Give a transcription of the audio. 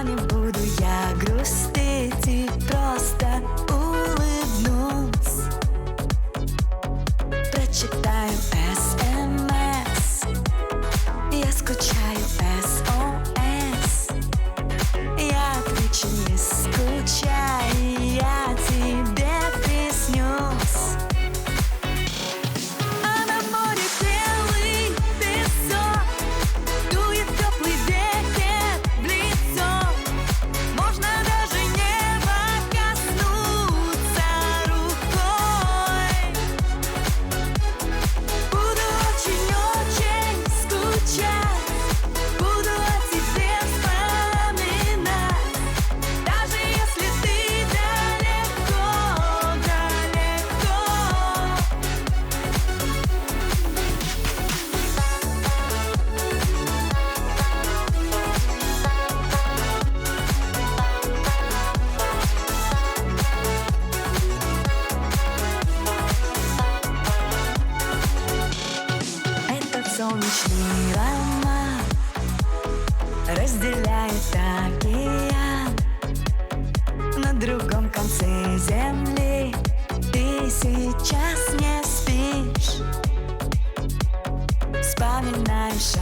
Но не буду я грустить и просто улыбнусь. Прочитаю СМС, я скучаю, СОС. Я отвечу, не скучай, я тебе приснюсь. А на море белый песок, дует теплый ветер в лицо. Можно даже неба коснуться рукой. Буду очень-очень скучать, буду о тебе вспоминать, даже если ты далеко, далеко. Этот солнечный роман разделяет океан. На другом конце земли ты сейчас не спишь, вспоминаешь